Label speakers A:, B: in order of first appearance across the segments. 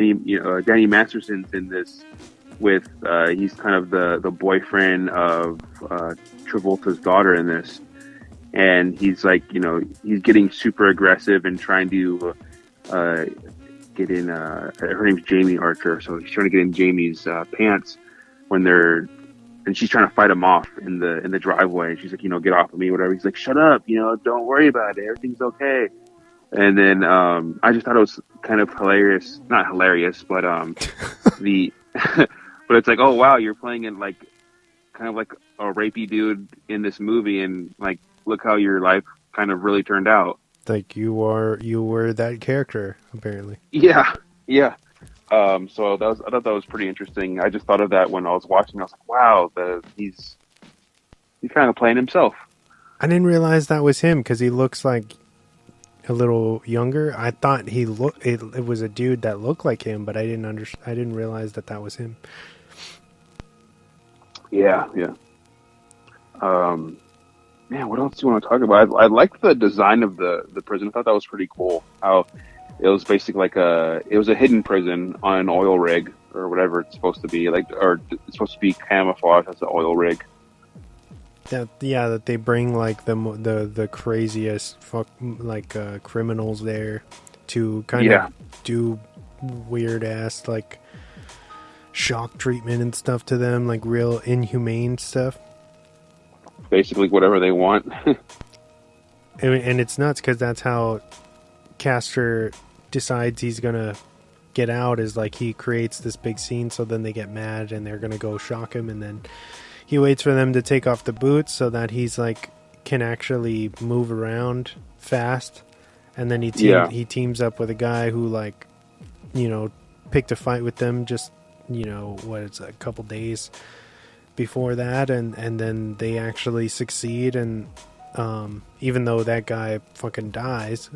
A: Danny Masterson's in this with he's kind of the boyfriend of Travolta's daughter in this, and he's like, he's getting super aggressive and trying to get in. Her name's Jamie Archer, so he's trying to get in Jamie's pants and she's trying to fight him off in the driveway. She's like, get off of me, whatever. He's like, shut up, don't worry about it, everything's okay. And then I just thought it was kind of hilarious, not hilarious, but but it's like, oh wow, you're playing in like kind of like a rapey dude in this movie, and like look how your life kind of really turned out.
B: Like you were that character apparently.
A: Yeah. So I thought that was pretty interesting. I just thought of that when I was watching. I was like, wow, he's kind of playing himself.
B: I didn't realize that was him because he looks like a little younger. I thought it was a dude that looked like him, but I didn't realize that was him.
A: Yeah. Man, what else do you want to talk about? I liked the design of the prison. I thought that was pretty cool. How it was basically like a hidden prison on an oil rig or whatever it's supposed to be, or it's supposed to be camouflaged as an oil rig.
B: That they bring like the craziest criminals there to kind of do weird ass like shock treatment and stuff to them, like real inhumane stuff.
A: Basically, whatever they want.
B: and it's nuts because that's how Castor decides he's gonna get out. Is like he creates this big scene, so then they get mad and they're gonna go shock him, and then he waits for them to take off the boots so that he's like can actually move around fast, and then he teams up with a guy who picked a fight with them just a couple days before that, and then they actually succeed, and even though that guy fucking dies,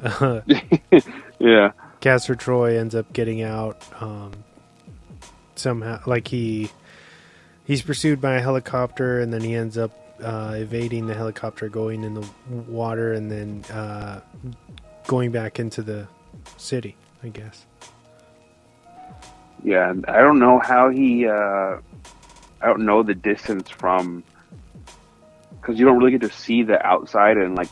A: yeah,
B: Castor Troy ends up getting out somehow. Like he's pursued by a helicopter, and then he ends up evading the helicopter, going in the water, and then going back into the city, I guess.
A: Yeah, I don't know how he. I don't know the distance from, because you don't really get to see the outside and like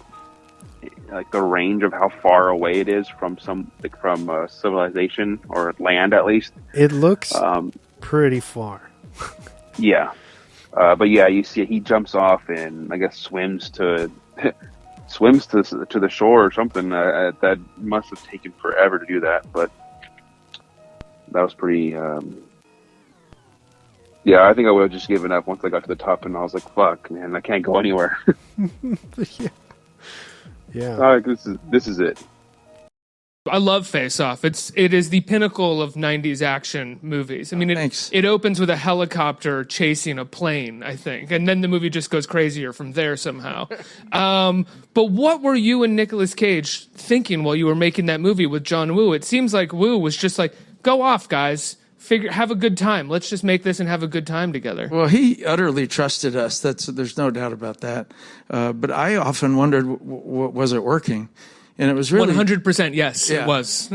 A: the range of how far away it is from civilization or land, at least.
B: It looks pretty far.
A: Yeah, but yeah, you see he jumps off and I guess swims to the shore or something. That must have taken forever to do that, but that was pretty. Yeah, I think I would have just given up once I got to the top, and I was like, "Fuck, man, I can't go anywhere."
B: Yeah.
A: All right, this is it.
C: I love Face Off. It is the pinnacle of 90s action movies. I mean, it opens with a helicopter chasing a plane, I think, and then the movie just goes crazier from there somehow. But what were you and Nicolas Cage thinking while you were making that movie with John Woo? It seems like Woo was just like, "Go off, guys. Have a good time. Let's just make this and have a good time together."
D: Well, he utterly trusted us. There's no doubt about that. But I often wondered, was it working? And it was really
C: 100%. Yes, yeah. It was.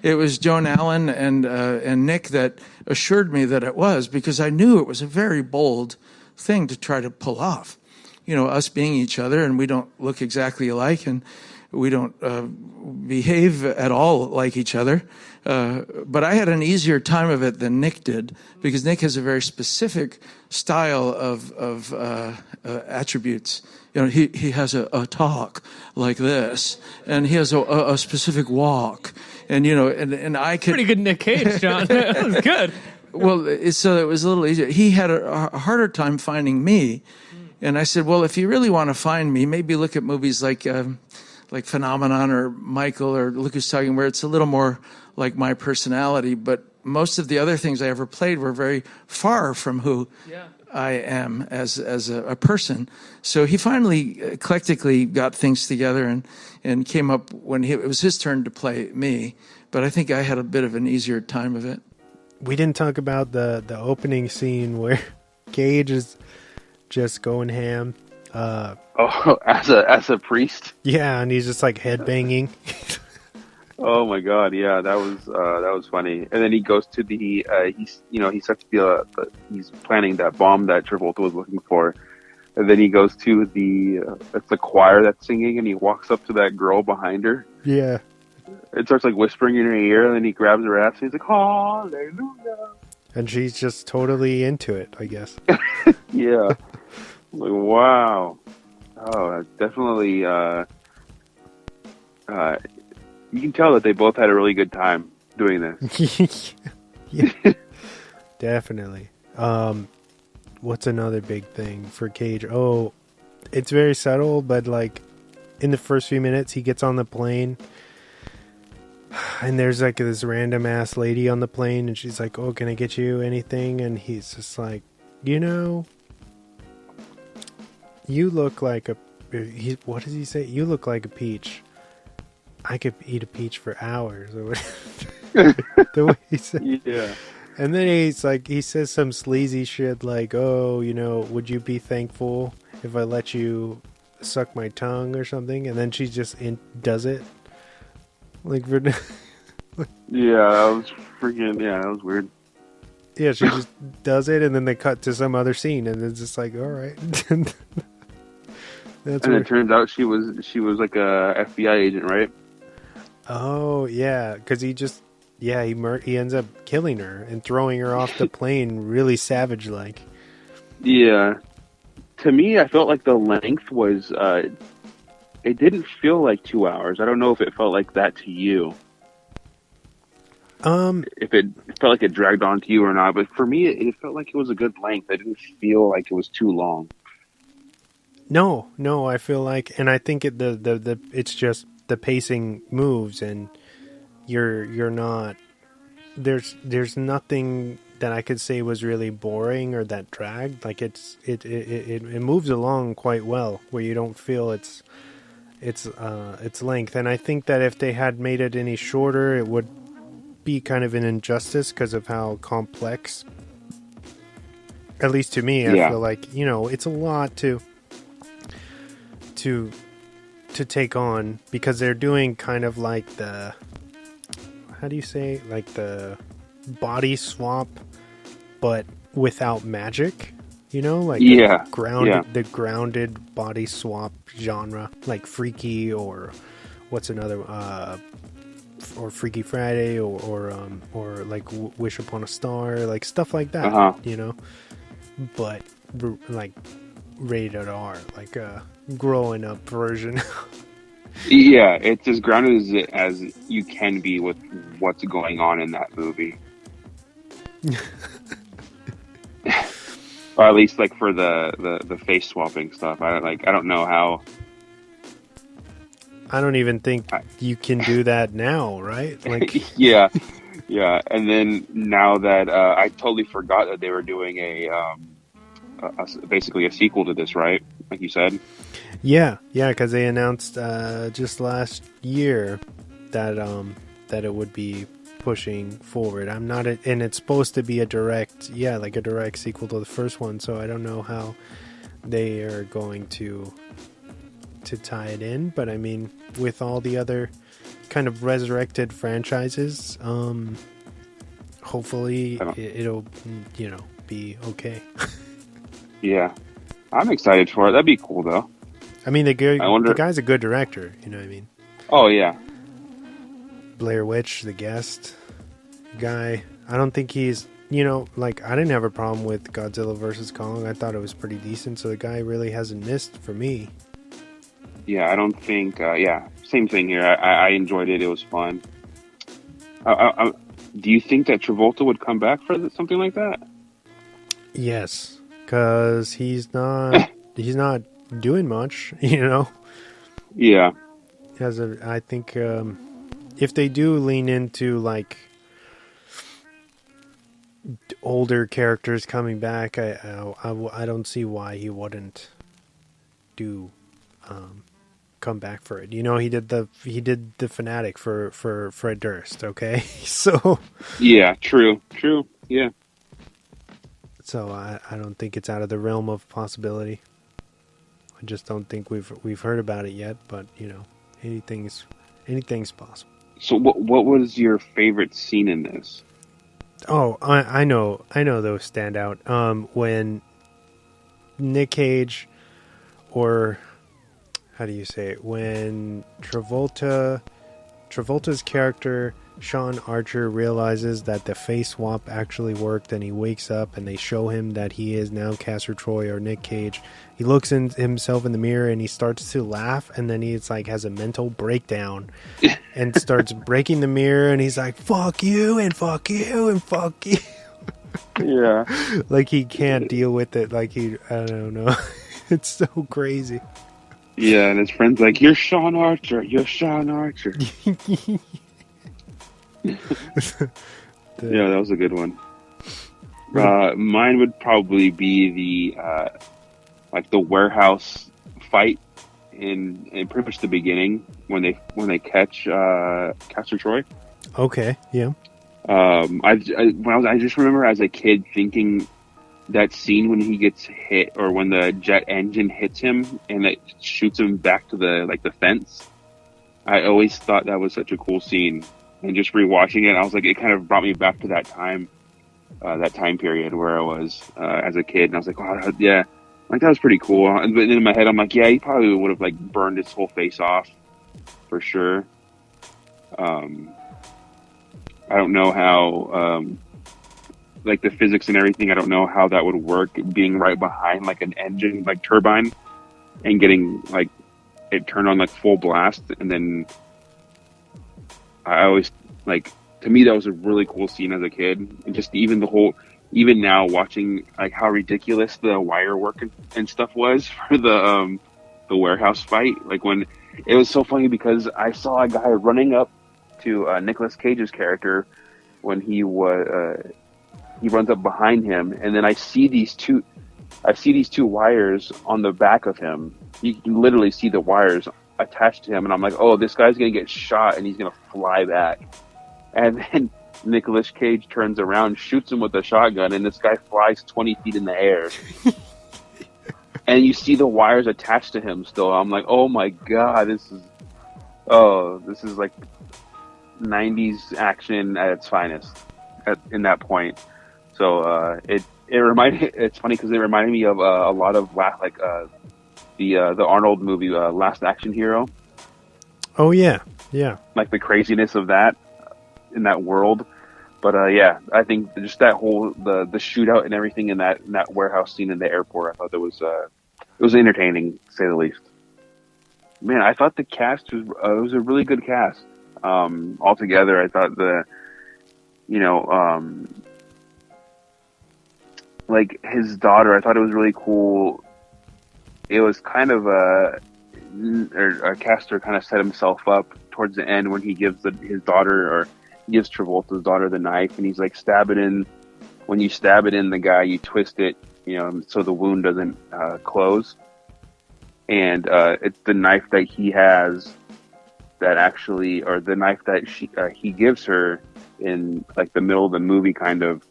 D: It was Joan Allen and Nick that assured me that it was, because I knew it was a very bold thing to try to pull off. Us being each other, and we don't look exactly alike, and we don't behave at all like each other. But I had an easier time of it than Nick did, because Nick has a very specific style of attributes. He has a talk like this, and he has a specific walk, and and I could.
C: Pretty good Nick Cage, John. That was good.
D: Well, so it was a little easier. He had a harder time finding me, and I said, well, if you really want to find me, maybe look at movies like Phenomenon or Michael or Lucas Talking, where it's a little more like my personality. But most of the other things I ever played were very far from who I am as a person. So he finally eclectically got things together and came up when it was his turn to play me. But I think I had a bit of an easier time of it.
B: We didn't talk about the opening scene where Cage is just going ham.
A: As a priest?
B: Yeah, and he's just like headbanging.
A: Oh my God, yeah, that was funny. And then he goes to the he starts he's planning that bomb that Travolta was looking for. And then he goes to it's the choir that's singing, and he walks up to that girl behind her.
B: Yeah.
A: It starts like whispering in her ear, and then he grabs her ass and he's like, "Hallelujah!"
B: And she's just totally into it, I guess.
A: Yeah, like wow. Oh, that's definitely. You can tell that they both had a really good time doing this.
B: Yeah, definitely. What's another big thing for Cage? Oh, it's very subtle, but like in the first few minutes, he gets on the plane, and there's like this random ass lady on the plane, and she's like, "Oh, can I get you anything?" And he's just like, "You look like a." What does he say? You look like a peach. I could eat a peach for hours. Or the way he said.
A: Yeah.
B: And then he's like, he says some sleazy shit like, "Oh, would you be thankful if I let you suck my tongue or something?" And then she just does it. Like,
A: yeah, that was freaking. Yeah, that was weird.
B: Yeah, she just does it, and then they cut to some other scene, and it's just like, all right.
A: And it turns out she was like a FBI agent, right?
B: Oh yeah, because he ends up killing her and throwing her off the plane, really savage like.
A: Yeah, to me, I felt like the length was. It didn't feel like 2 hours. I don't know if it felt like that to you. If it felt like it dragged on to you or not, but for me, it felt like it was a good length. I didn't feel like it was too long. No,
B: I feel like, and I think it's just the pacing moves, and you're not. There's nothing that I could say was really boring or that dragged. Like it moves along quite well, where you don't feel its length. And I think that if they had made it any shorter, it would be kind of an injustice because of how complex. At least to me, I feel like it's a lot to take on, because they're doing kind of like the, how do you say, like the body swap but without magic, like the grounded body swap genre, like Freaky, or what's another or Freaky Friday, or like Wish Upon a Star, like stuff like that, but like rated R, like a growing up version.
A: Yeah, it's as grounded as you can be with what's going on in that movie. Or at least like for the face swapping stuff. I don't know how.
B: I don't even think you can do that now, right? Like
A: yeah. And then now that I totally forgot that they were doing basically a sequel to this, right? Like you said.
B: Yeah, because they announced just last year that it would be pushing forward. And it's supposed to be a direct sequel to the first one. So I don't know how they are going to tie it in. But I mean, with all the other kind of resurrected franchises, hopefully it'll be okay.
A: Yeah, I'm excited for it. That'd be cool though.
B: I mean, the guy's a good director, you know what I mean?
A: Oh, yeah.
B: Blair Witch, The Guest guy. I don't think he's, like, I didn't have a problem with Godzilla vs. Kong. I thought it was pretty decent, so the guy really hasn't missed for me.
A: Yeah, I don't think, same thing here. I enjoyed it. It was fun. Do you think that Travolta would come back for something like that?
B: Yes, because he's not doing much, Yeah. I think if they do lean into like older characters coming back, I don't see why he wouldn't come back for it. He did the Fanatic for Fred Durst. Okay, so
A: yeah, true, yeah.
B: So I don't think it's out of the realm of possibility. I just don't think we've heard about it yet, but anything's possible.
A: So what was your favorite scene in this?
B: Oh, I know those stand out. When Nick Cage, or how do you say it? When Travolta's character Sean Archer realizes that the face swap actually worked, and he wakes up and they show him that he is now Castor Troy or Nick Cage. He looks in himself in the mirror and he starts to laugh, and then he's like has a mental breakdown and starts breaking the mirror, and he's like, fuck you and fuck you and fuck you.
A: Yeah.
B: Like he can't deal with it. Like I don't know. It's so crazy.
A: Yeah, and his friend's like, you're Sean Archer. You're Sean Archer. Yeah, that was a good one. Mine would probably be the warehouse fight in pretty much the beginning when they catch Castor Troy.
B: Okay, yeah.
A: I just remember as a kid thinking that scene when he gets hit, or when the jet engine hits him and it shoots him back to the fence. I always thought that was such a cool scene. And just rewatching it, I was like, it kind of brought me back to that time period where I was as a kid, and I was like, wow, yeah, like that was pretty cool. And but in my head, I'm like, yeah, he probably would have like burned his whole face off for sure. I don't know how, like the physics and everything. I don't know how that would work, being right behind like an engine, like turbine, and getting like it turned on like full blast, and then. I always to me that was a really cool scene as a kid, and just even now watching like how ridiculous the wire work and stuff was for the warehouse fight. Like when it was so funny because I saw a guy running up to Nicolas Cage's character when he runs up behind him, and then I see these two wires on the back of him. You can literally see the wires attached to him, and I'm like, oh, this guy's gonna get shot and he's gonna fly back. And then Nicolas Cage turns around, shoots him with a shotgun, and this guy flies 20 feet in the air. And you see the wires attached to him still. I'm like, oh my god, this is like 90s action at its finest in that point. So it's funny because it reminded me of a lot of the Arnold movie, Last Action Hero.
B: Oh yeah, yeah.
A: Like the craziness of that in that world. But yeah, I think just that whole the shootout and everything in that warehouse scene in the airport, I thought it was entertaining, to say the least. Man, I thought the cast was a really good cast. Altogether, I thought like his daughter, I thought it was really cool. It was kind of a Castor kind of set himself up towards the end when he gives his daughter, or gives Travolta's daughter the knife, and he's like, stab it in. When you stab it in the guy, you twist it, so the wound doesn't close. And it's the knife that he has that actually, or the knife that he gives her in like the middle of the movie, kind of,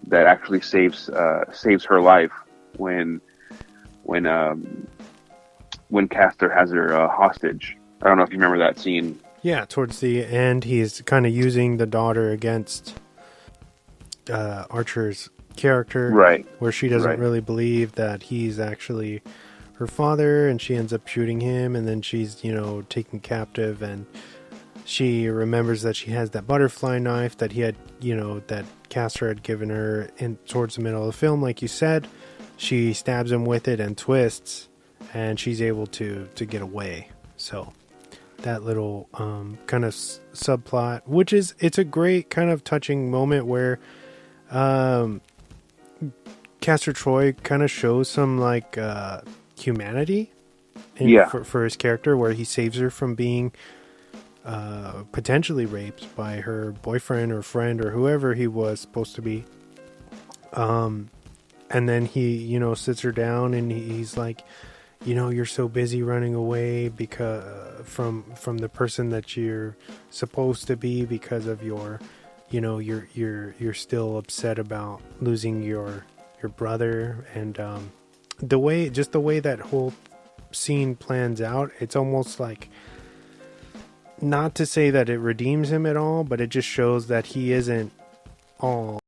A: that actually saves her life when Castor has her hostage. I don't know if you remember that scene.
B: Yeah, towards the end, he's kind of using the daughter against Archer's character,
A: right?
B: Where she doesn't really believe that he's actually her father, and she ends up shooting him, and then she's taken captive, and she remembers that she has that butterfly knife that he had, that Castor had given her towards the middle of the film, like you said. She stabs him with it and twists, and she's able to get away. So that little kind of subplot, it's a great kind of touching moment where Castor Troy kind of shows some like humanity for his character, where he saves her from being potentially raped by her boyfriend or friend or whoever he was supposed to be. And then he, sits her down, and he's like, you're so busy running away because from the person that you're supposed to be, because of your, you're still upset about losing your brother. And the way that whole scene plans out, it's almost like not to say that it redeems him at all, but it just shows that he isn't all